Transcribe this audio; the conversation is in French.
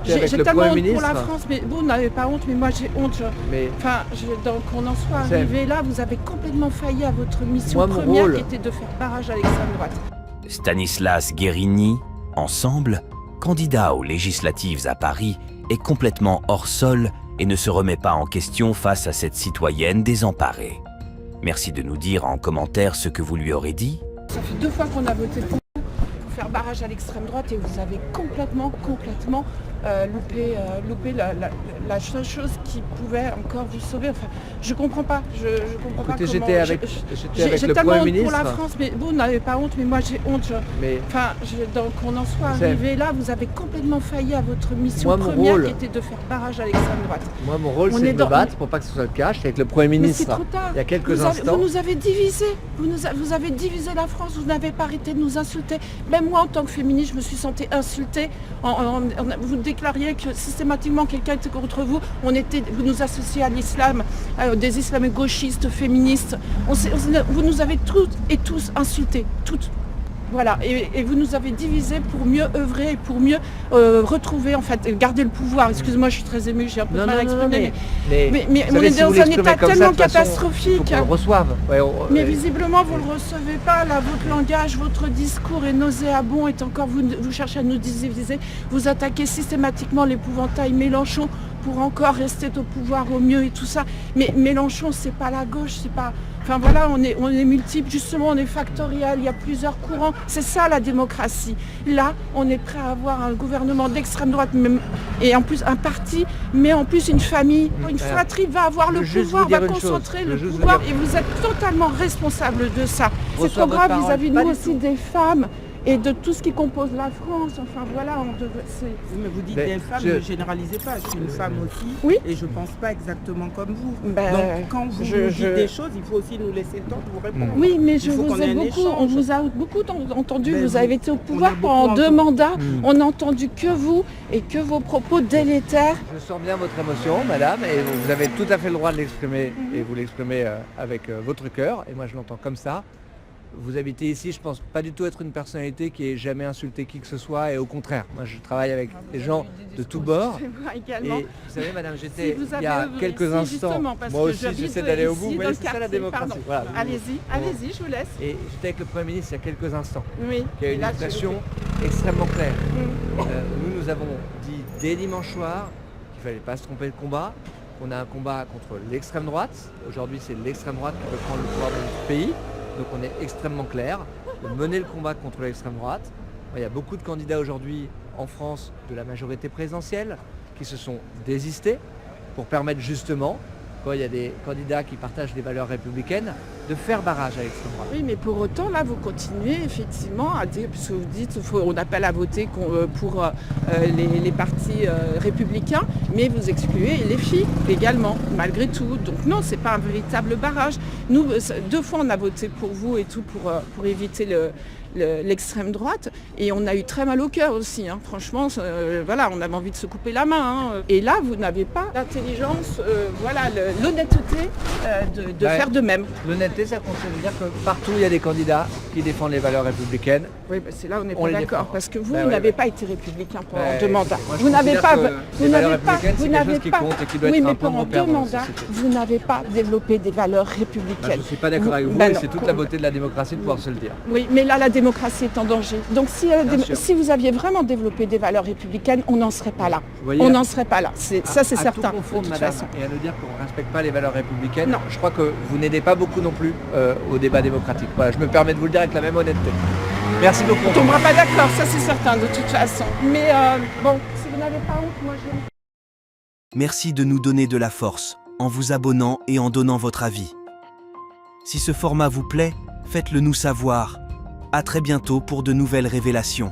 discuté avec le tellement Premier honte ministre. pour la France, mais vous n'avez pas honte, mais moi j'ai honte. Mais Donc qu'on en soit C'est- arrivé là, vous avez complètement failli à votre mission Moi, mon première rôle- qui était de faire barrage à l'extrême droite. Stanislas Guérini, ensemble, candidat aux législatives à Paris, est complètement hors sol et ne se remet pas en question face à cette citoyenne désemparée. Merci de nous dire en commentaire ce que vous lui aurez dit. Ça fait 2 fois qu'on a voté pour faire barrage à l'extrême droite et vous avez complètement loupé la seule chose qui pouvait encore vous sauver. Enfin, je comprends pas. Je comprends écoutez, pas comment... j'étais avec J'ai le tellement Premier honte pour la ministre. France, mais vous n'avez pas honte, mais moi j'ai honte. Mais Donc qu'on en soit C'est- arrivé là, vous avez complètement failli à votre mission Moi, mon première rôle- qui était de faire barrage à l'extrême droite. moi, mon rôle, On c'est est de dans- me battre pour pas que ce soit le cas. J'étais avec le Premier Mais c'est ministre trop tard. il y a quelques Vous instants. nous avez divisés. Vous avez divisé la France. Vous n'avez pas arrêté de nous insulter. Même moi, en tant que féministe, je me suis sentie insultée. Vous déclariez que systématiquement quelqu'un était contre vous. Vous nous associez à l'islam, des islamo-gauchistes, féministes. Vous nous avez toutes et tous insultés. Toutes. Voilà, et vous nous avez divisés pour mieux œuvrer et pour mieux retrouver, en fait, garder le pouvoir. Excusez-moi, je suis très émue, j'ai un peu de mal à exprimer. Mais vous on savez, est si dans vous un l'exprimez état comme ça, tellement de toute façon, catastrophique. il faut qu'on le reçoive. Ouais, Mais visiblement, vous ne le recevez pas. Là, votre langage, votre discours est nauséabond. Et encore, vous cherchez à nous diviser. Vous attaquez systématiquement l'épouvantail Mélenchon pour encore rester au pouvoir au mieux et tout ça. Mais Mélenchon, c'est pas la gauche, c'est pas... Enfin voilà, on est multiples, justement, on est factoriel, il y a plusieurs courants. C'est ça la démocratie. Là, on est prêt à avoir un gouvernement d'extrême droite et en plus un parti, mais en plus une famille, une fratrie va avoir le Je veux juste pouvoir, vous dire va une chose. concentrer Je le veux juste vous pouvoir dire- et vous êtes totalement responsable de ça. C'est Reçois trop votre grave parole. vis-à-vis de Pas nous du aussi tout. des femmes et de tout ce qui compose la France. Enfin voilà, Mais vous dites Mais des femmes, je- ne généralisez pas. Je suis une femme aussi Oui. et je ne pense pas exactement comme vous. Ben, Donc quand vous nous dites des choses, il faut aussi nous laisser le temps de vous répondre. Oui, mais Il je faut vous qu'on ait ai un beaucoup, on échange. vous a beaucoup entendu, Ben, vous avez été au pouvoir a beaucoup pendant 2 entendu. mandats, on n'a entendu que vous et que vos propos délétères. Je sens bien votre émotion, madame, et vous avez tout à fait le droit de l'exprimer, et vous l'exprimez avec votre cœur, et moi je l'entends comme ça. Vous habitez ici, je pense pas du tout être une personnalité qui ait jamais insulté qui que ce soit, et au contraire, moi je travaille avec des gens de tous bords. Moi également. Et vous savez, madame, j'étais Si vous il y a avez œuvré quelques ici, instants, justement, parce moi que aussi j'habite j'essaie d'aller au bout, ici, mais dans le c'est ça la quartier, démocratie. pardon. Voilà. Allez-y, je vous laisse. Et j'étais avec le Premier ministre il y a quelques instants, Oui. qui a Et une là, invitation extrêmement claire. Mm. Nous avons dit dès dimanche soir qu'il ne fallait pas se tromper de combat. On a un combat contre l'extrême droite. Aujourd'hui, c'est l'extrême droite qui veut prendre le pouvoir dans notre pays. Donc on est extrêmement clair de mener le combat contre l'extrême droite. Il y a beaucoup de candidats aujourd'hui en France de la majorité présidentielle qui se sont désistés pour permettre justement, quand il y a des candidats qui partagent des valeurs républicaines, de faire barrage à l'extrême droite. Oui, mais pour autant, là, vous continuez effectivement à dire, puisque vous dites on appelle à voter pour les partis républicains, mais vous excluez les filles également, malgré tout. Donc non, c'est pas un véritable barrage. Nous, 2 fois, on a voté pour vous et tout pour éviter l'extrême droite, et on a eu très mal au cœur aussi, hein. Franchement, voilà, on avait envie de se couper la main, hein. Et là, vous n'avez pas l'intelligence, voilà, l'honnêteté de Ouais. faire de même. L'honnêteté, ça consiste à dire que partout il y a des candidats qui défendent les valeurs républicaines. Oui, bah, c'est là où on n'est On pas les d'accord, défend. parce que vous, Bah vous ouais, n'avez ouais. pas été républicain pendant Ouais, 2 mandats. écoutez, moi, je Vous n'avez considère pas, que vous les valeurs n'avez pas, républicaines, c'est vous quelque n'avez chose qui pas. compte et qui doit Oui, être mais un point de pendant repère 2 dans notre mandats, société. vous n'avez pas développé des valeurs Bah, républicaines. je ne suis pas d'accord avec vous, Bah et non. c'est toute la beauté de la démocratie de pouvoir se le dire. Oui, mais là, la démocratie est en danger. Donc, Bien sûr. si vous aviez vraiment développé des valeurs républicaines, on n'en serait pas là. Vous voyez, On n'en serait pas là. Ça, c'est à certain. tout confondre, de toute madame, façon. et à nous dire qu'on ne respecte pas les valeurs républicaines, Non. je crois que vous n'aidez pas beaucoup non plus au débat démocratique. Voilà, je me permets de vous le dire avec la même honnêteté. Merci beaucoup. On ne tombera pas d'accord, ça c'est certain, de toute façon. Mais bon, si vous n'avez pas honte, moi je... Merci de nous donner de la force en vous abonnant et en donnant votre avis. Si ce format vous plaît, faites-le nous savoir. À très bientôt pour de nouvelles révélations.